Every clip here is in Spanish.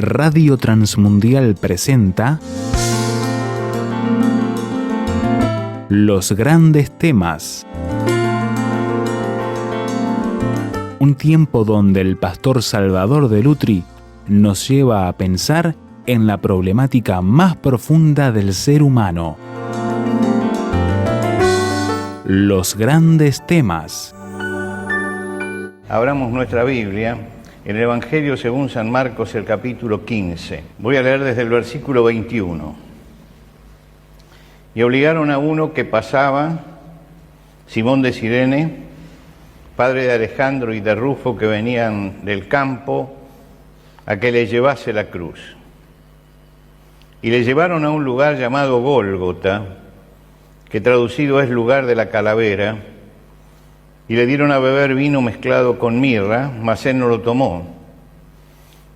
Radio Transmundial presenta Los grandes temas. Un tiempo donde el pastor Salvador de Lutri nos lleva a pensar en la problemática más profunda del ser humano. Los grandes temas. Abramos nuestra Biblia en el Evangelio según San Marcos, el capítulo 15. Voy a leer desde el versículo 21. Y obligaron a uno que pasaba, Simón de Cirene, padre de Alejandro y de Rufo, que venían del campo, a que le llevase la cruz. Y le llevaron a un lugar llamado Gólgota, que traducido es lugar de la calavera, y le dieron a beber vino mezclado con mirra, mas él no lo tomó.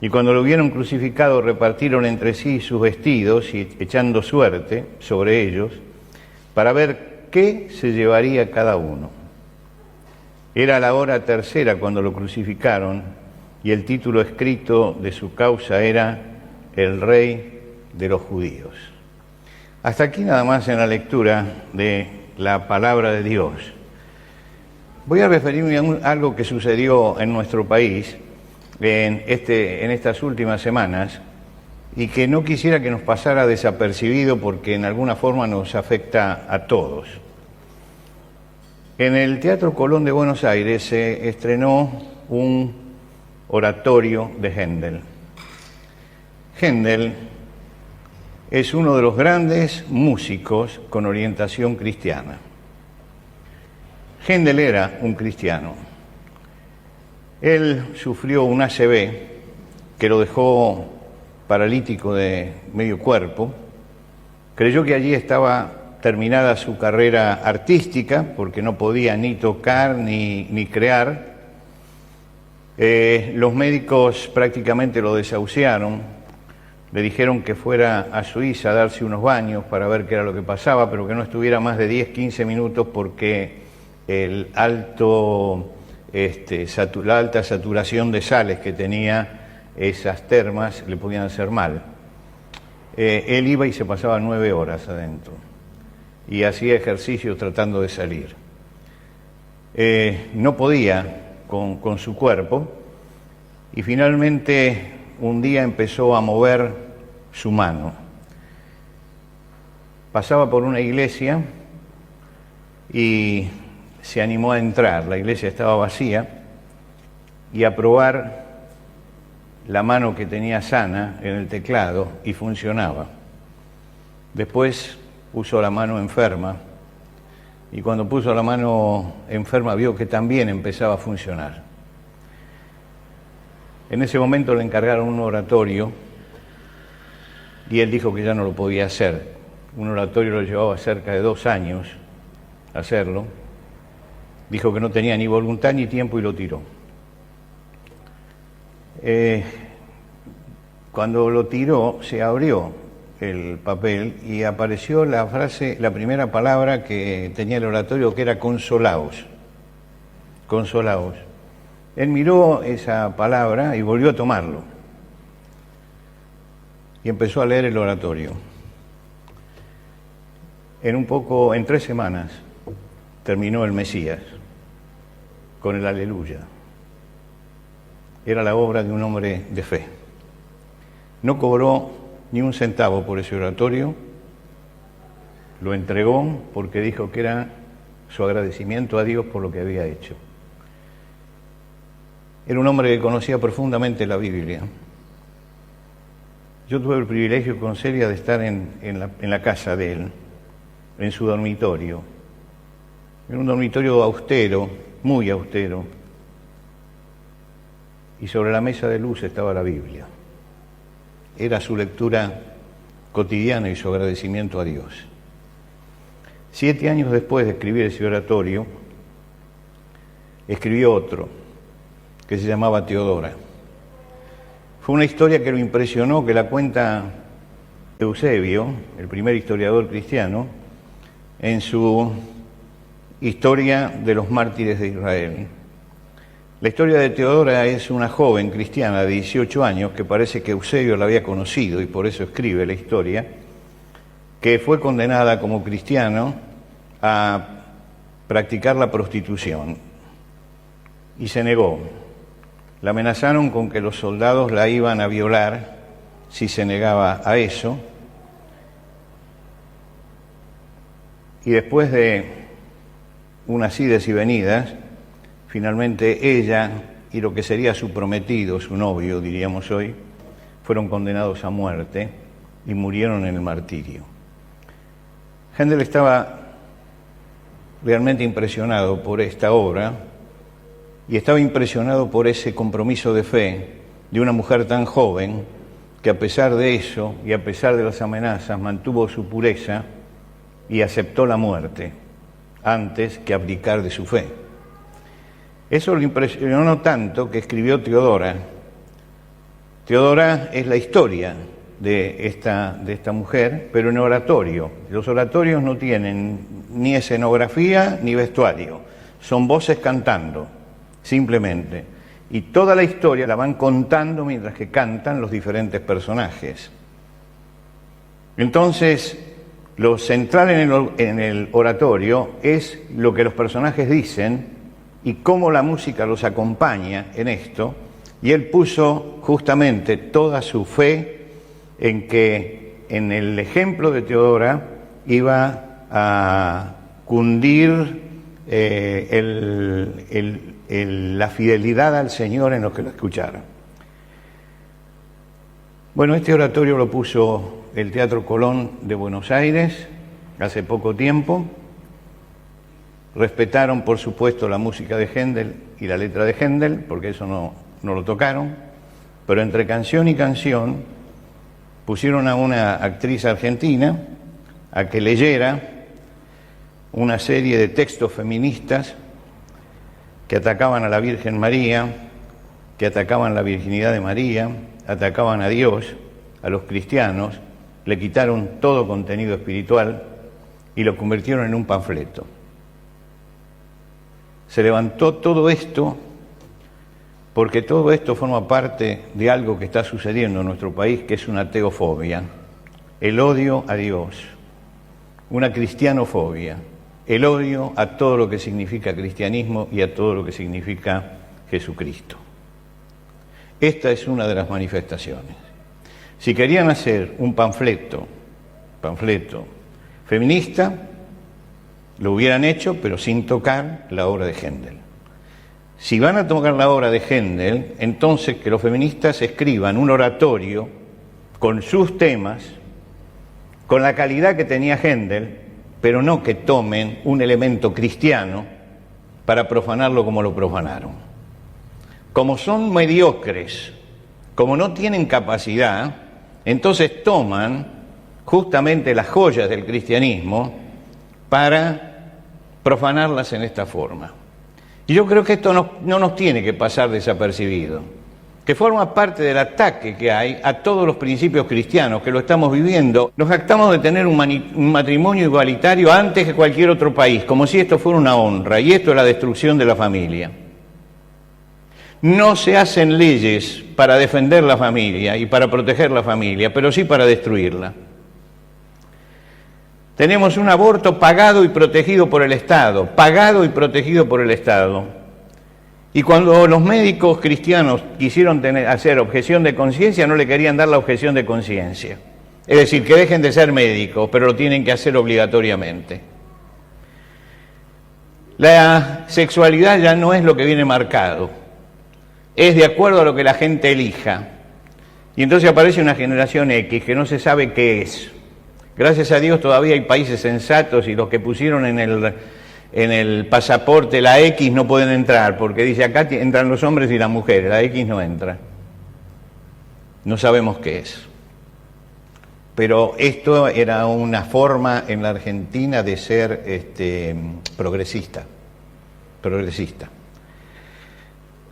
Y cuando lo hubieron crucificado, repartieron entre sí sus vestidos, y echando suerte sobre ellos, para ver qué se llevaría cada uno. Era la hora tercera cuando lo crucificaron, y el título escrito de su causa era El Rey de los Judíos. Hasta aquí nada más en la lectura de la palabra de Dios. Voy a referirme a algo que sucedió en nuestro país en estas últimas semanas y que no quisiera que nos pasara desapercibido porque en alguna forma nos afecta a todos. En el Teatro Colón de Buenos Aires se estrenó un oratorio de Händel. Händel es uno de los grandes músicos con orientación cristiana. Händel era un cristiano. Él sufrió un ACV que lo dejó paralítico de medio cuerpo. Creyó que allí estaba terminada su carrera artística porque no podía ni tocar ni crear. Los médicos prácticamente lo desahuciaron. Le dijeron que fuera a Suiza a darse unos baños para ver qué era lo que pasaba, pero que no estuviera más de 10-15 minutos porque la alta saturación de sales que tenía esas termas le podían hacer mal. Él iba y se pasaba 9 horas adentro y hacía ejercicios tratando de salir. No podía con su cuerpo y finalmente un día empezó a mover su mano. Pasaba por una iglesia y se animó a entrar. La iglesia estaba vacía y a probar la mano que tenía sana en el teclado y funcionaba. Después puso la mano enferma y cuando puso la mano enferma vio que también empezaba a funcionar. En ese momento le encargaron un oratorio y él dijo que ya no lo podía hacer. Un oratorio lo llevaba cerca de 2 años hacerlo. Dijo que no tenía ni voluntad ni tiempo y lo tiró. Cuando lo tiró, se abrió el papel y apareció la frase, la primera palabra que tenía el oratorio, que era consolaos. Consolaos. Él miró esa palabra y volvió a tomarlo. Y empezó a leer el oratorio. En 3 semanas terminó el Mesías con el Aleluya. Era la obra de un hombre de fe. No cobró ni un centavo por ese oratorio, lo entregó porque dijo que era su agradecimiento a Dios por lo que había hecho. Era un hombre que conocía profundamente la Biblia. Yo tuve el privilegio con Celia de estar en la casa de él, en su dormitorio. Era un dormitorio austero, muy austero, y sobre la mesa de luz estaba la Biblia. Era su lectura cotidiana y su agradecimiento a Dios. 7 años después de escribir ese oratorio, escribió otro, que se llamaba Teodora. Fue una historia que lo impresionó, que la cuenta Eusebio, el primer historiador cristiano, en su Historia de los mártires de Israel. La historia de Teodora es una joven cristiana de 18 años que parece que Eusebio la había conocido y por eso escribe la historia, que fue condenada como cristiano a practicar la prostitución y se negó. La amenazaron con que los soldados la iban a violar si se negaba a eso. Y después de unas idas y venidas, finalmente ella y lo que sería su prometido, su novio, diríamos hoy, fueron condenados a muerte y murieron en el martirio. Händel estaba realmente impresionado por esta obra y estaba impresionado por ese compromiso de fe de una mujer tan joven que a pesar de eso y a pesar de las amenazas mantuvo su pureza y aceptó la muerte antes que abdicar de su fe. Eso lo impresionó tanto que escribió Teodora. Teodora es la historia de esta mujer, pero en oratorio. Los oratorios no tienen ni escenografía ni vestuario, son voces cantando, simplemente. Y toda la historia la van contando mientras que cantan los diferentes personajes. Entonces, lo central en el oratorio es lo que los personajes dicen y cómo la música los acompaña en esto, y él puso justamente toda su fe en que en el ejemplo de Teodora iba a cundir la fidelidad al Señor en los que lo escucharan. Bueno, este oratorio lo puso el Teatro Colón de Buenos Aires hace poco tiempo. Respetaron, por supuesto, la música de Händel y la letra de Händel, porque eso no lo tocaron, pero entre canción y canción pusieron a una actriz argentina a que leyera una serie de textos feministas que atacaban a la Virgen María, que atacaban la virginidad de María, atacaban a Dios, a los cristianos, le quitaron todo contenido espiritual y lo convirtieron en un panfleto. Se levantó todo esto porque todo esto forma parte de algo que está sucediendo en nuestro país, que es una teofobia, el odio a Dios, una cristianofobia, el odio a todo lo que significa cristianismo y a todo lo que significa Jesucristo. Esta es una de las manifestaciones. Si querían hacer un panfleto feminista, lo hubieran hecho, pero sin tocar la obra de Händel. Si van a tocar la obra de Händel, entonces que los feministas escriban un oratorio con sus temas, con la calidad que tenía Händel, pero no que tomen un elemento cristiano para profanarlo como lo profanaron. Como son mediocres, como no tienen capacidad, entonces toman justamente las joyas del cristianismo para profanarlas en esta forma. Y yo creo que esto no nos tiene que pasar desapercibido, que forma parte del ataque que hay a todos los principios cristianos, que lo estamos viviendo. Nos jactamos de tener un matrimonio igualitario antes que cualquier otro país, como si esto fuera una honra, y esto es la destrucción de la familia. No se hacen leyes para defender la familia y para proteger la familia, pero sí para destruirla. Tenemos un aborto pagado y protegido por el Estado, Y cuando los médicos cristianos quisieron hacer objeción de conciencia, no le querían dar la objeción de conciencia. Es decir, que dejen de ser médicos, pero lo tienen que hacer obligatoriamente. La sexualidad ya no es lo que viene marcado, es de acuerdo a lo que la gente elija. Y entonces aparece una generación X que no se sabe qué es. Gracias a Dios todavía hay países sensatos y los que pusieron en el pasaporte la X no pueden entrar, porque dice acá entran los hombres y las mujeres, la X no entra. No sabemos qué es. Pero esto era una forma en la Argentina de ser progresista.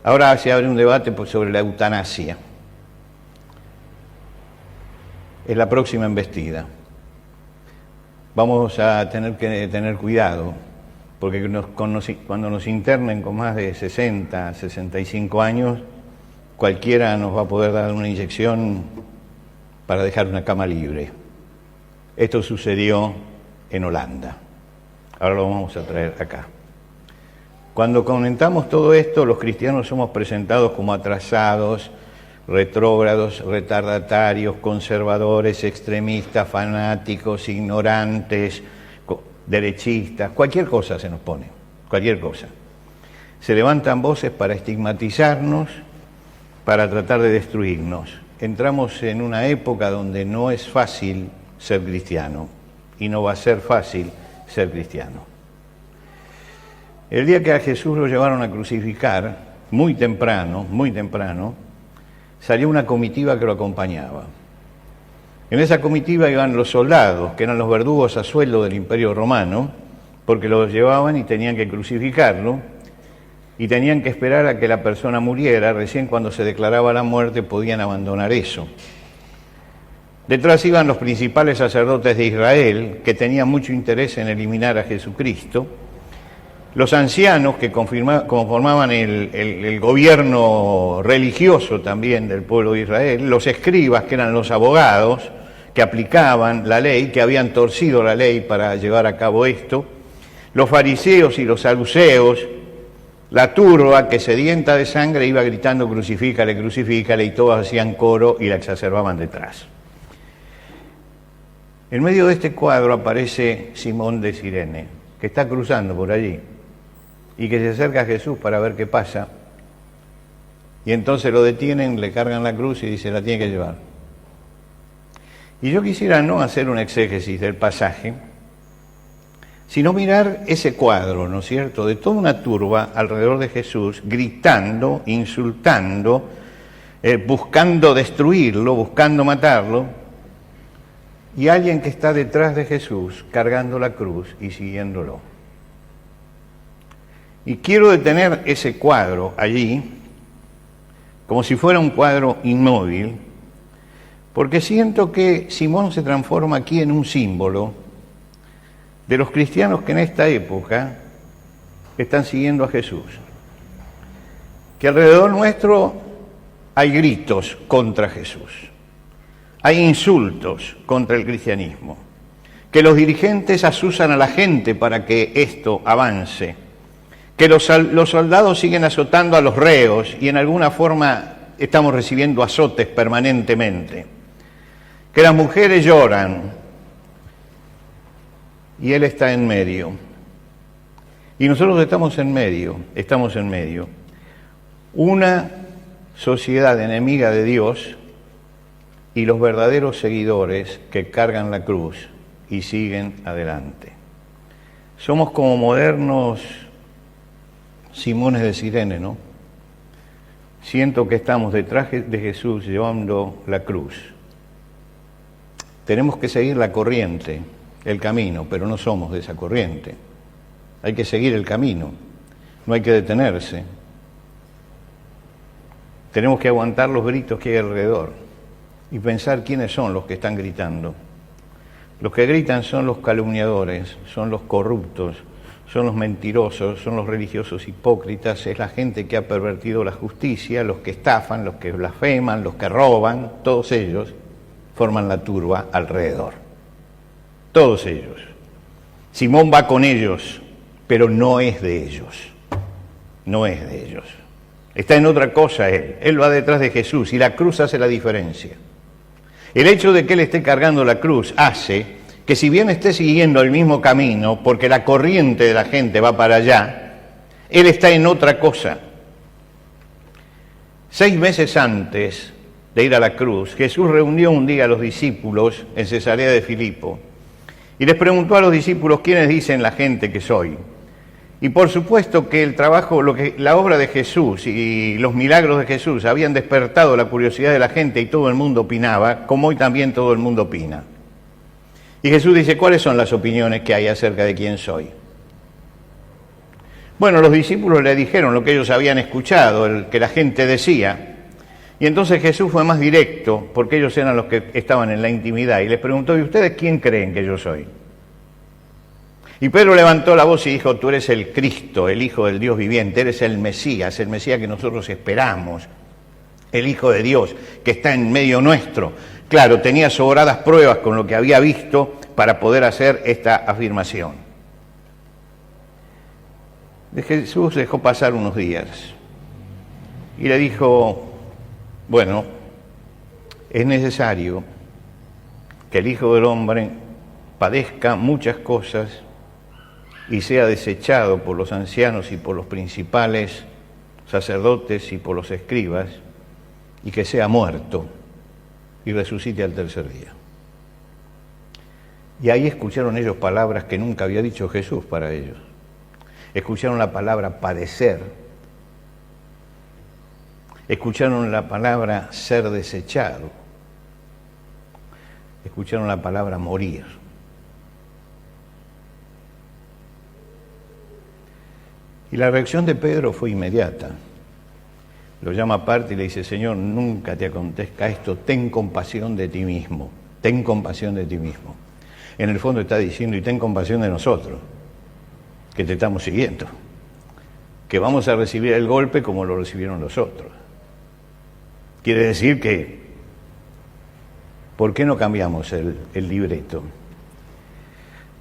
Ahora se abre un debate sobre la eutanasia. Es la próxima embestida. Vamos a tener que tener cuidado, porque cuando nos internen con más de 60, 65 años, cualquiera nos va a poder dar una inyección para dejar una cama libre. Esto sucedió en Holanda. Ahora lo vamos a traer acá. Cuando comentamos todo esto, los cristianos somos presentados como atrasados, retrógrados, retardatarios, conservadores, extremistas, fanáticos, ignorantes, derechistas, cualquier cosa se nos pone, cualquier cosa. Se levantan voces para estigmatizarnos, para tratar de destruirnos. Entramos en una época donde no es fácil ser cristiano y no va a ser fácil ser cristiano. El día que a Jesús lo llevaron a crucificar, muy temprano, salió una comitiva que lo acompañaba. En esa comitiva iban los soldados, que eran los verdugos a sueldo del Imperio Romano, porque los llevaban y tenían que crucificarlo, y tenían que esperar a que la persona muriera. Recién cuando se declaraba la muerte podían abandonar eso. Detrás iban los principales sacerdotes de Israel, que tenían mucho interés en eliminar a Jesucristo, los ancianos que conformaban el gobierno religioso también del pueblo de Israel, los escribas que eran los abogados que aplicaban la ley, que habían torcido la ley para llevar a cabo esto, los fariseos y los saduceos, la turba que sedienta de sangre iba gritando crucifícale, crucifícale, y todos hacían coro y la exacerbaban detrás. En medio de este cuadro aparece Simón de Cirene, que está cruzando por allí y que se acerca a Jesús para ver qué pasa, y entonces lo detienen, le cargan la cruz y dice, la tiene que llevar. Y yo quisiera no hacer un exégesis del pasaje, sino mirar ese cuadro, ¿no es cierto?, de toda una turba alrededor de Jesús, gritando, insultando, buscando destruirlo, buscando matarlo, y alguien que está detrás de Jesús cargando la cruz y siguiéndolo. Y quiero detener ese cuadro allí, como si fuera un cuadro inmóvil, porque siento que Simón se transforma aquí en un símbolo de los cristianos que en esta época están siguiendo a Jesús. Que alrededor nuestro hay gritos contra Jesús, hay insultos contra el cristianismo, que los dirigentes asusan a la gente para que esto avance, que los soldados siguen azotando a los reos y en alguna forma estamos recibiendo azotes permanentemente, que las mujeres lloran y Él está en medio. Y nosotros estamos en medio. Una sociedad enemiga de Dios y los verdaderos seguidores que cargan la cruz y siguen adelante. Somos como modernos Simones de Cirene, ¿no? Siento que estamos detrás de Jesús llevando la cruz. Tenemos que seguir la corriente, el camino, pero no somos de esa corriente. Hay que seguir el camino, no hay que detenerse. Tenemos que aguantar los gritos que hay alrededor y pensar quiénes son los que están gritando. Los que gritan son los calumniadores, son los corruptos, son los mentirosos, son los religiosos hipócritas, es la gente que ha pervertido la justicia, los que estafan, los que blasfeman, los que roban, todos ellos forman la turba alrededor. Todos ellos. Simón va con ellos, pero no es de ellos. No es de ellos. Está en otra cosa él. Él va detrás de Jesús y la cruz hace la diferencia. El hecho de que él esté cargando la cruz hace que si bien esté siguiendo el mismo camino, porque la corriente de la gente va para allá, él está en otra cosa. 6 meses antes de ir a la cruz, Jesús reunió un día a los discípulos en Cesarea de Filipo y les preguntó a los discípulos quiénes dicen la gente que soy. Y por supuesto que el trabajo, la obra de Jesús y los milagros de Jesús habían despertado la curiosidad de la gente y todo el mundo opinaba, como hoy también todo el mundo opina. Y Jesús dice, ¿cuáles son las opiniones que hay acerca de quién soy? Bueno, los discípulos le dijeron lo que ellos habían escuchado, el que la gente decía. Y entonces Jesús fue más directo, porque ellos eran los que estaban en la intimidad, y les preguntó, ¿y ustedes quién creen que yo soy? Y Pedro levantó la voz y dijo, tú eres el Cristo, el Hijo del Dios viviente, eres el Mesías que nosotros esperamos, el Hijo de Dios que está en medio nuestro. Claro, tenía sobradas pruebas con lo que había visto para poder hacer esta afirmación. Jesús dejó pasar unos días y le dijo, bueno, es necesario que el Hijo del Hombre padezca muchas cosas y sea desechado por los ancianos y por los principales sacerdotes y por los escribas, y que sea muerto y resucite al tercer día. Y ahí escucharon ellos palabras que nunca había dicho Jesús para ellos. Escucharon la palabra padecer, escucharon la palabra ser desechado, escucharon la palabra morir. Y la reacción de Pedro fue inmediata. Lo llama aparte y le dice, Señor, nunca te acontezca esto, ten compasión de ti mismo, ten compasión de ti mismo. En el fondo está diciendo, y ten compasión de nosotros, que te estamos siguiendo, que vamos a recibir el golpe como lo recibieron los otros. Quiere decir que, ¿por qué no cambiamos el libreto?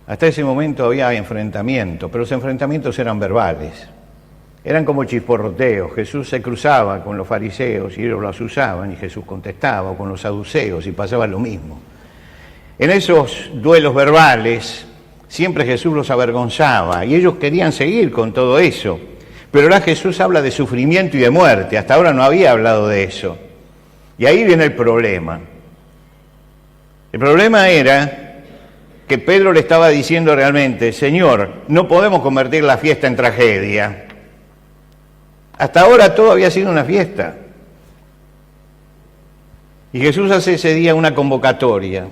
Hasta ese momento había enfrentamientos, pero los enfrentamientos eran verbales, eran como chisporroteos. Jesús se cruzaba con los fariseos y ellos los usaban y Jesús contestaba, o con los saduceos y pasaba lo mismo. En esos duelos verbales siempre Jesús los avergonzaba y ellos querían seguir con todo eso, pero ahora Jesús habla de sufrimiento y de muerte, hasta ahora no había hablado de eso. Y ahí viene el problema. El problema era que Pedro le estaba diciendo realmente, Señor, no podemos convertir la fiesta en tragedia. Hasta ahora todo había sido una fiesta. Y Jesús hace ese día una convocatoria.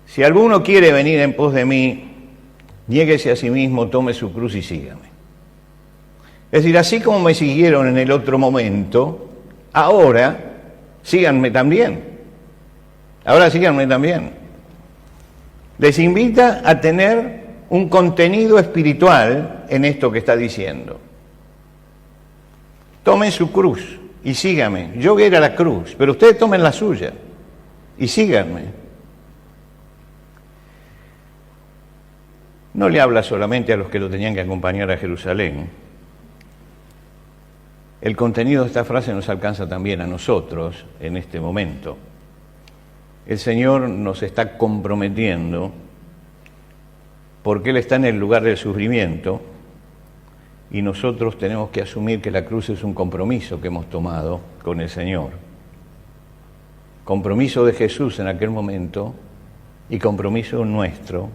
Si alguno quiere venir en pos de mí, niéguese a sí mismo, tome su cruz y sígame. Es decir, así como me siguieron en el otro momento, ahora síganme también. Ahora síganme también. Les invita a tener un contenido espiritual en esto que está diciendo. Tomen su cruz y síganme. Yo voy a ir a la cruz, pero ustedes tomen la suya y síganme. No le habla solamente a los que lo tenían que acompañar a Jerusalén. El contenido de esta frase nos alcanza también a nosotros en este momento. El Señor nos está comprometiendo porque Él está en el lugar del sufrimiento y nosotros tenemos que asumir que la cruz es un compromiso que hemos tomado con el Señor. Compromiso de Jesús en aquel momento y compromiso nuestro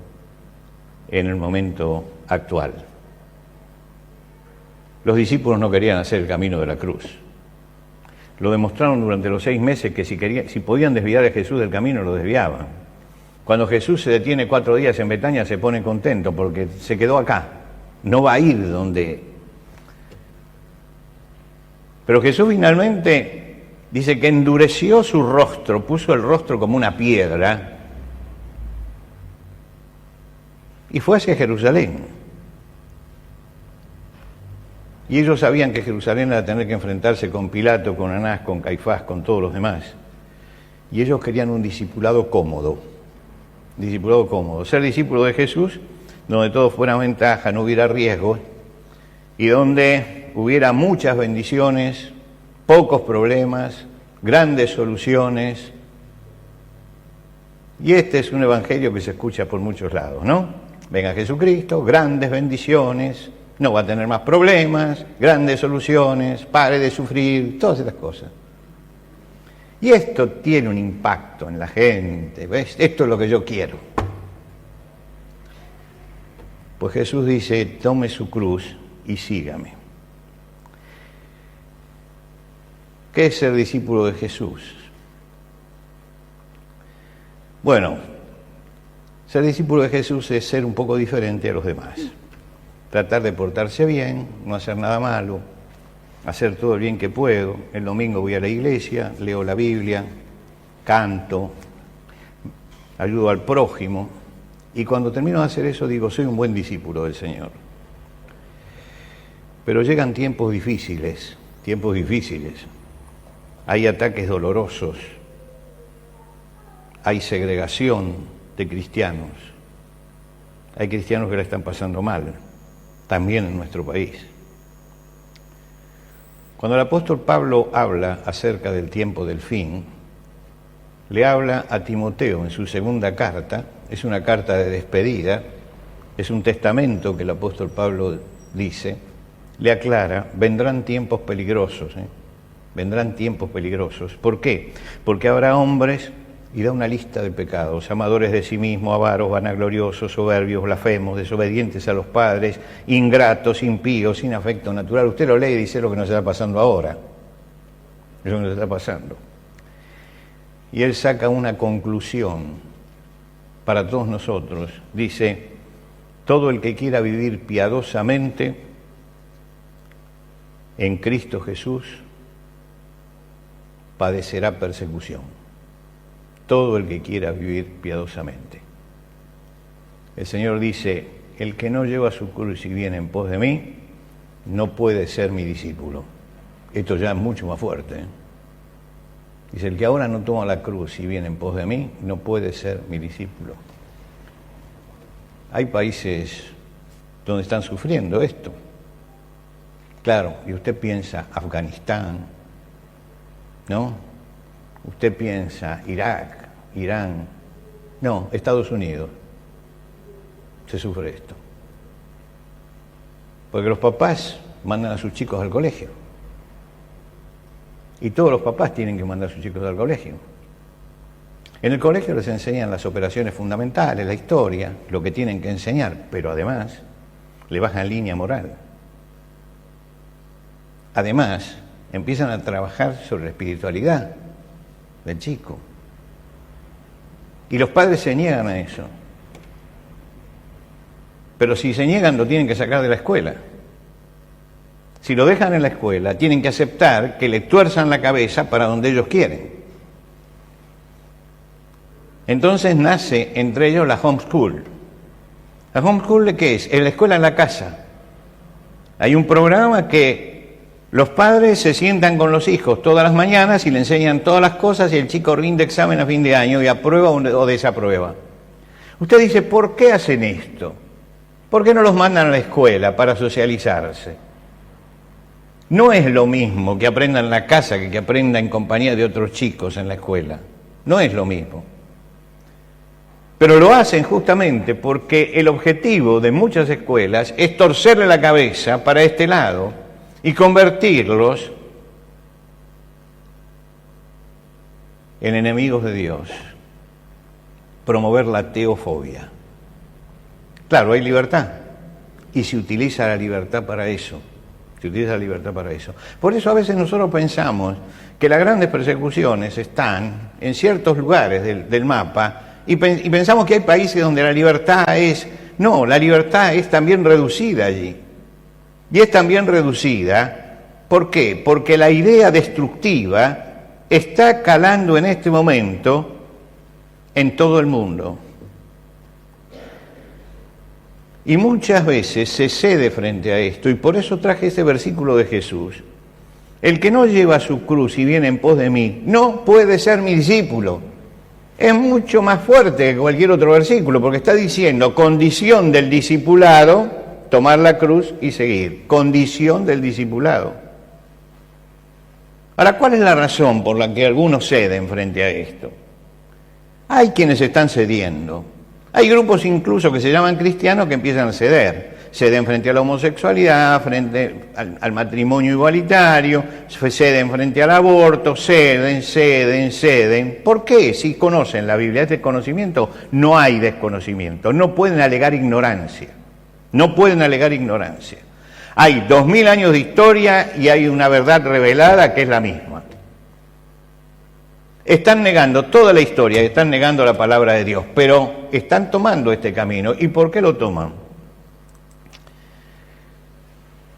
en el momento actual. Los discípulos no querían hacer el camino de la cruz. Lo demostraron durante los 6 meses que si podían desviar a Jesús del camino, lo desviaban. Cuando Jesús se detiene 4 días en Betania, se pone contento porque se quedó acá. No va a ir donde... Pero Jesús finalmente dice que endureció su rostro, puso el rostro como una piedra y fue hacia Jerusalén. Y ellos sabían que Jerusalén era tener que enfrentarse con Pilato, con Anás, con Caifás, con todos los demás. Y ellos querían un discipulado cómodo. Discipulado cómodo. Ser discípulo de Jesús, donde todo fuera ventaja, no hubiera riesgos, y donde hubiera muchas bendiciones, pocos problemas, grandes soluciones. Y este es un evangelio que se escucha por muchos lados, ¿no? Venga Jesucristo, grandes bendiciones, no va a tener más problemas, grandes soluciones, pare de sufrir, todas esas cosas. Y esto tiene un impacto en la gente, ¿ves? Esto es lo que yo quiero. Pues Jesús dice, tome su cruz y sígame. ¿Qué es ser discípulo de Jesús? Bueno, ser discípulo de Jesús es ser un poco diferente a los demás. Tratar de portarse bien, no hacer nada malo, hacer todo el bien que puedo. El domingo voy a la iglesia, leo la Biblia, canto, ayudo al prójimo, Y cuando termino de hacer eso digo, soy un buen discípulo del Señor. Pero llegan tiempos difíciles. Hay ataques dolorosos. Hay segregación de cristianos. Hay cristianos que la están pasando mal, también en nuestro país. Cuando el apóstol Pablo habla acerca del tiempo del fin, le habla a Timoteo en su segunda carta, es una carta de despedida, es un testamento que el apóstol Pablo dice, le aclara, vendrán tiempos peligrosos, vendrán tiempos peligrosos. ¿Por qué? Porque habrá hombres, y da una lista de pecados, amadores de sí mismos, avaros, vanagloriosos, soberbios, blasfemos, desobedientes a los padres, ingratos, impíos, sin afecto natural. Usted lo lee y dice lo que nos está pasando ahora, es lo que nos está pasando. Y él saca una conclusión para todos nosotros. Dice, todo el que quiera vivir piadosamente en Cristo Jesús padecerá persecución. Todo el que quiera vivir piadosamente. El Señor dice, el que no lleva su cruz y viene en pos de mí, no puede ser mi discípulo. Esto ya es mucho más fuerte. Dice, el que ahora no toma la cruz y viene en pos de mí, no puede ser mi discípulo. Hay países donde están sufriendo esto. Claro, y usted piensa Afganistán, ¿no? Usted piensa Irak, Irán, no, Estados Unidos, se sufre esto. Porque los papás mandan a sus chicos al colegio. Y todos los papás tienen que mandar a sus chicos al colegio. En el colegio les enseñan las operaciones fundamentales, la historia, lo que tienen que enseñar, pero además le bajan línea moral. Además, empiezan a trabajar sobre la espiritualidad del chico. Y los padres se niegan a eso. Pero si se niegan, lo tienen que sacar de la escuela. Si lo dejan en la escuela, tienen que aceptar que le tuerzan la cabeza para donde ellos quieren. Entonces nace entre ellos la homeschool. ¿La homeschool de qué es? Es la escuela en la casa. Hay un programa que los padres se sientan con los hijos todas las mañanas y le enseñan todas las cosas y el chico rinde examen a fin de año y aprueba o desaprueba. Usted dice, ¿por qué hacen esto? ¿Por qué no los mandan a la escuela para socializarse? No es lo mismo que aprenda en la casa que aprenda en compañía de otros chicos en la escuela. No es lo mismo. Pero lo hacen justamente porque el objetivo de muchas escuelas es torcerle la cabeza para este lado y convertirlos en enemigos de Dios, promover la teofobia. Claro, hay libertad, y se utiliza la libertad para eso, Por eso a veces nosotros pensamos que las grandes persecuciones están en ciertos lugares del mapa, y pensamos que hay países donde la libertad es... No, la libertad es también reducida allí. Y es también reducida, ¿por qué? Porque la idea destructiva está calando en este momento en todo el mundo. Y muchas veces se cede frente a esto, y por eso traje ese versículo de Jesús. El que no lleva su cruz y viene en pos de mí, no puede ser mi discípulo. Es mucho más fuerte que cualquier otro versículo, porque está diciendo, condición del discipulado, tomar la cruz y seguir. Condición del discipulado. Ahora, ¿cuál es la razón por la que algunos ceden frente a esto? Hay quienes están cediendo. Hay grupos incluso que se llaman cristianos que empiezan a ceder. Ceden frente a la homosexualidad, frente al matrimonio igualitario, ceden frente al aborto, ceden. ¿Por qué? Si conocen la Biblia, este conocimiento, no hay desconocimiento. No pueden alegar ignorancia. Hay 2000 años de historia y hay una verdad revelada que es la misma. Están negando toda la historia, están negando la palabra de Dios, pero están tomando este camino. ¿Y por qué lo toman?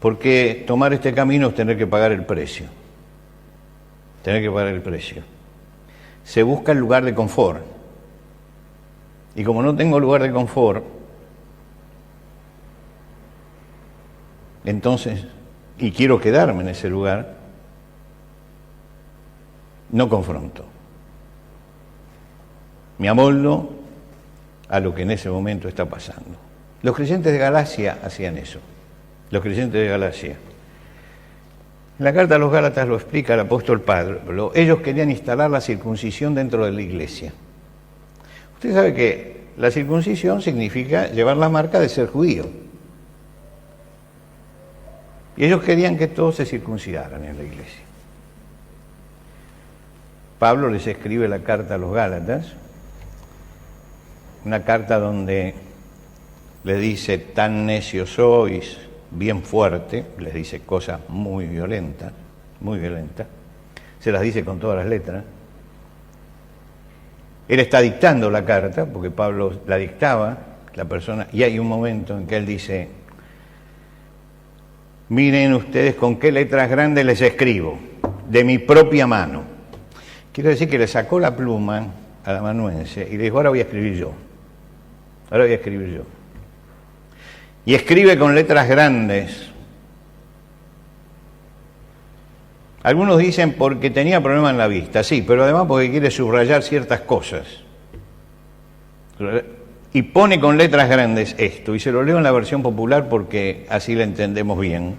Porque tomar este camino es tener que pagar el precio. Se busca el lugar de confort. Y como no tengo lugar de confort, entonces, y quiero quedarme en ese lugar, no confronto. Me amoldo a lo que en ese momento está pasando. Los creyentes de Galacia hacían eso. Los creyentes de Galacia. En la carta a los Gálatas lo explica el apóstol Pablo. Ellos querían instalar la circuncisión dentro de la iglesia. Usted sabe que la circuncisión significa llevar la marca de ser judío. Y ellos querían que todos se circuncidaran en la iglesia. Pablo les escribe la carta a los Gálatas, una carta donde les dice: tan necios sois, bien fuerte, les dice cosas muy violentas, se las dice con todas las letras. Él está dictando la carta, porque Pablo la dictaba, la persona, y hay un momento en que él dice: miren ustedes con qué letras grandes les escribo, de mi propia mano. Quiero decir que le sacó la pluma al amanuense y le dijo: ahora voy a escribir yo. Y escribe con letras grandes. Algunos dicen porque tenía problemas en la vista, sí, pero además porque quiere subrayar ciertas cosas. Y pone con letras grandes esto, y se lo leo en la versión popular porque así la entendemos bien.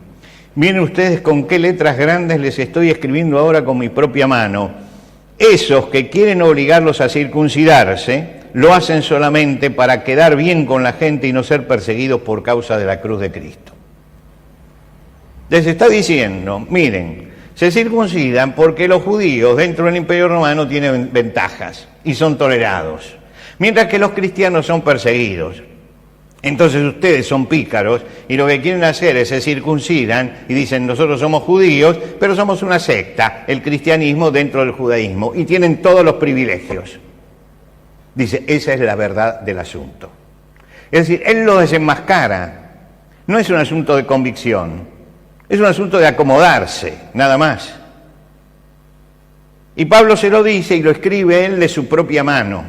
Miren ustedes con qué letras grandes les estoy escribiendo ahora con mi propia mano. Esos que quieren obligarlos a circuncidarse, lo hacen solamente para quedar bien con la gente y no ser perseguidos por causa de la cruz de Cristo. Les está diciendo: miren, se circuncidan porque los judíos dentro del Imperio Romano tienen ventajas y son tolerados, mientras que los cristianos son perseguidos. Entonces ustedes son pícaros y lo que quieren hacer es se circuncidan y dicen: nosotros somos judíos, pero somos una secta, el cristianismo dentro del judaísmo, y tienen todos los privilegios. Dice, esa es la verdad del asunto. Es decir, él lo desenmascara. No es un asunto de convicción, es un asunto de acomodarse, nada más. Y Pablo se lo dice y lo escribe él de su propia mano,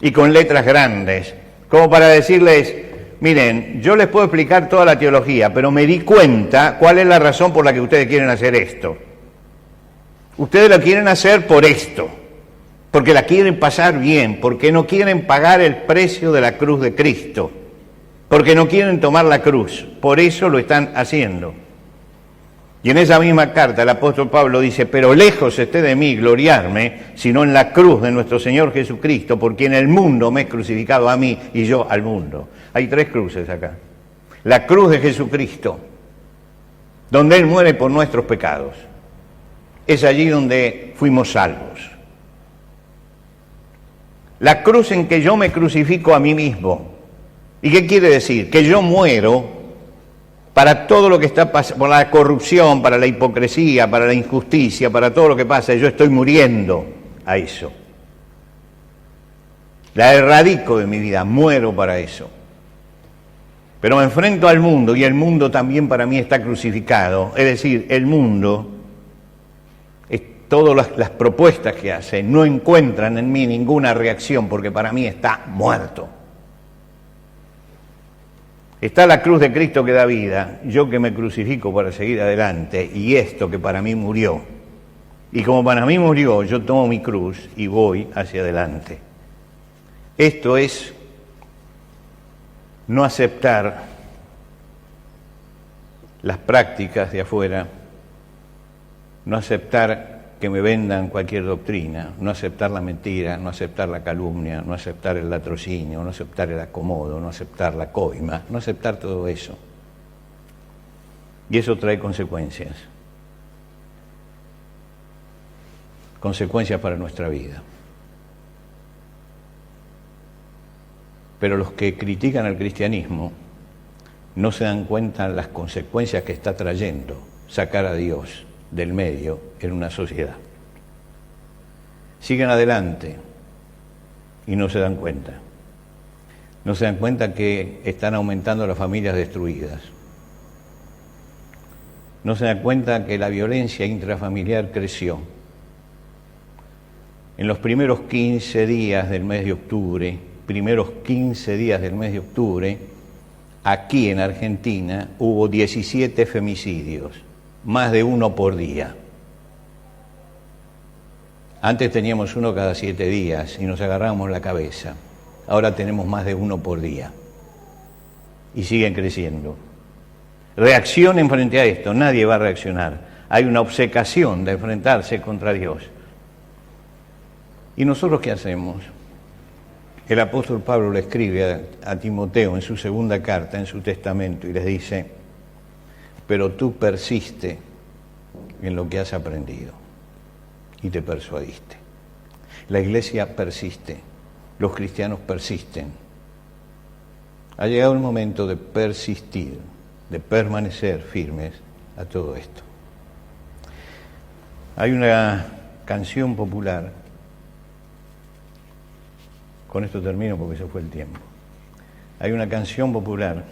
y con letras grandes, como para decirles: miren, yo les puedo explicar toda la teología, pero me di cuenta cuál es la razón por la que ustedes quieren hacer esto. Ustedes lo quieren hacer por esto, porque la quieren pasar bien, porque no quieren pagar el precio de la cruz de Cristo, porque no quieren tomar la cruz, por eso lo están haciendo. Y en esa misma carta el apóstol Pablo dice: pero lejos esté de mí gloriarme, sino en la cruz de nuestro Señor Jesucristo, por quien el mundo me he crucificado a mí y yo al mundo. Hay 3 cruces acá. La cruz de Jesucristo, donde Él muere por nuestros pecados. Es allí donde fuimos salvos. La cruz en que yo me crucifico a mí mismo. ¿Y qué quiere decir? Que yo muero para todo lo que está pasando, por la corrupción, para la hipocresía, para la injusticia, para todo lo que pasa. Yo estoy muriendo a eso. La erradico de mi vida, muero para eso. Pero me enfrento al mundo y el mundo también para mí está crucificado. Es decir, el mundo, todas las propuestas que hace no encuentran en mí ninguna reacción porque para mí está muerto. Está la cruz de Cristo que da vida, yo que me crucifico para seguir adelante, y esto que para mí murió. Y como para mí murió, yo tomo mi cruz y voy hacia adelante. Esto es no aceptar las prácticas de afuera, no aceptar que me vendan cualquier doctrina, no aceptar la mentira, no aceptar la calumnia, no aceptar el latrocinio, no aceptar el acomodo, no aceptar la coima, no aceptar todo eso. Y eso trae consecuencias. Consecuencias para nuestra vida. Pero los que critican al cristianismo no se dan cuenta de las consecuencias que está trayendo sacar a Dios del medio en una sociedad. Siguen adelante y no se dan cuenta. No se dan cuenta que están aumentando las familias destruidas. No se dan cuenta que la violencia intrafamiliar creció. En los primeros 15 días del mes de octubre, primeros 15 días del mes de octubre, aquí en Argentina hubo 17 femicidios, más de uno por día. Antes teníamos uno cada 7 días y nos agarrábamos la cabeza. Ahora tenemos más de uno por día. Y siguen creciendo. Reaccionen frente a esto, nadie va a reaccionar. Hay una obcecación de enfrentarse contra Dios. ¿Y nosotros qué hacemos? El apóstol Pablo le escribe a Timoteo en su segunda carta, en su testamento, y les dice: pero tú persiste en lo que has aprendido y te persuadiste. La iglesia persiste, los cristianos persisten. Ha llegado el momento de persistir, de permanecer firmes a todo esto. Hay una canción popular, con esto termino porque se fue el tiempo. Hay una canción popular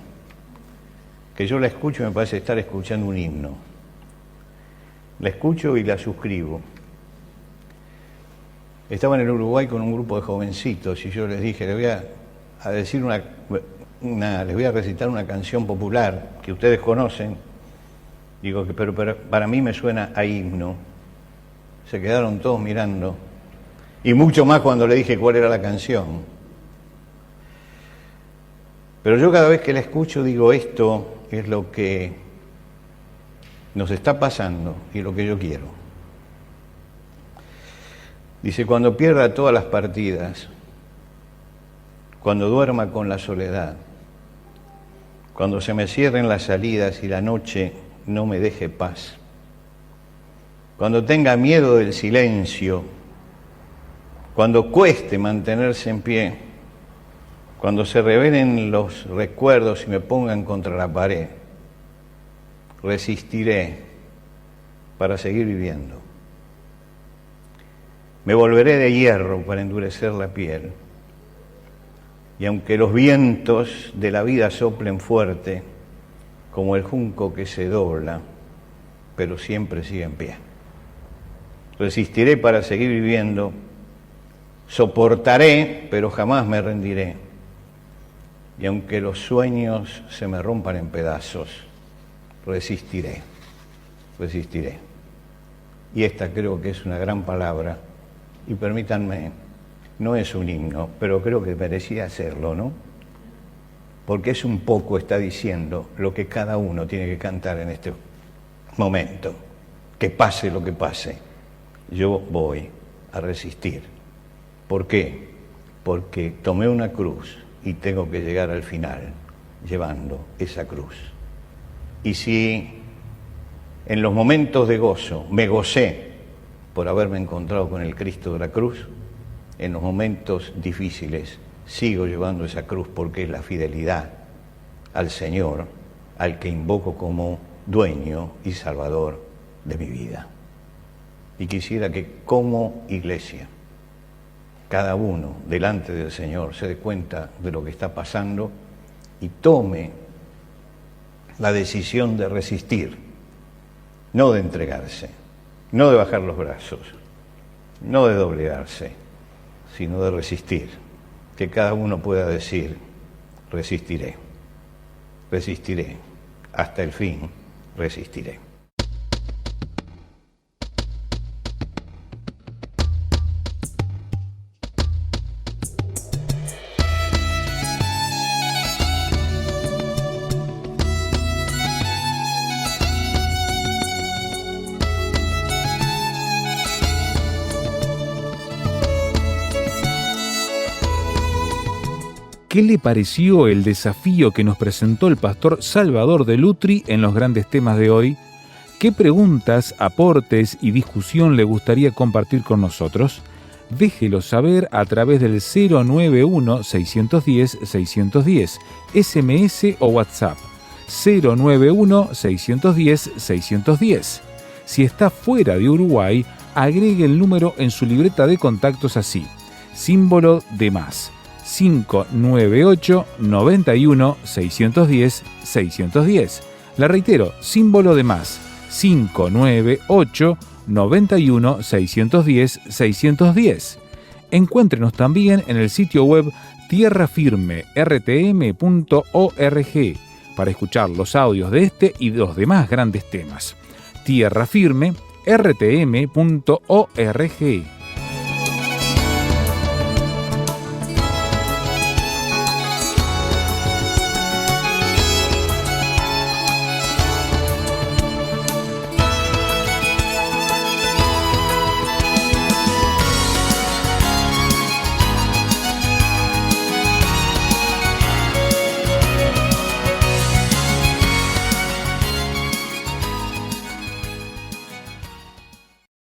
que yo la escucho y me parece estar escuchando un himno. La escucho y la suscribo. Estaba en el Uruguay con un grupo de jovencitos y yo les dije, les voy a recitar una canción popular que ustedes conocen. Digo, pero para mí me suena a himno. Se quedaron todos mirando. Y mucho más cuando le dije cuál era la canción. Pero yo cada vez que la escucho digo, esto es lo que nos está pasando y lo que yo quiero. Dice: cuando pierda todas las partidas, cuando duerma con la soledad, cuando se me cierren las salidas y la noche no me deje paz, cuando tenga miedo del silencio, cuando cueste mantenerse en pie, cuando se revelen los recuerdos y me pongan contra la pared, resistiré para seguir viviendo. Me volveré de hierro para endurecer la piel. Y aunque los vientos de la vida soplen fuerte, como el junco que se dobla, pero siempre sigue en pie. Resistiré para seguir viviendo, soportaré, pero jamás me rendiré. Y aunque los sueños se me rompan en pedazos, resistiré, resistiré. Y esta creo que es una gran palabra, y permítanme, no es un himno, pero creo que merecía hacerlo, ¿no? Porque es un poco, está diciendo, lo que cada uno tiene que cantar en este momento. Que pase lo que pase, yo voy a resistir. ¿Por qué? Porque tomé una cruz y tengo que llegar al final llevando esa cruz. Y si en los momentos de gozo me gocé por haberme encontrado con el Cristo de la cruz, en los momentos difíciles sigo llevando esa cruz porque es la fidelidad al Señor, al que invoco como dueño y salvador de mi vida. Y quisiera que como iglesia, cada uno delante del Señor se dé cuenta de lo que está pasando y tome la decisión de resistir, no de entregarse, no de bajar los brazos, no de doblegarse, sino de resistir. Que cada uno pueda decir: resistiré, resistiré, hasta el fin resistiré. ¿Qué le pareció el desafío que nos presentó el pastor Salvador de Lutri en los grandes temas de hoy? ¿Qué preguntas, aportes y discusión le gustaría compartir con nosotros? Déjelo saber a través del 091-610-610, SMS o WhatsApp, 091-610-610. Si está fuera de Uruguay, agregue el número en su libreta de contactos así, símbolo de más, 598 91 610 610. La reitero, símbolo de más, 598 91 610 610. Encuéntrenos también en el sitio web tierrafirmertm.org para escuchar los audios de este y los demás grandes temas. tierrafirmertm.org.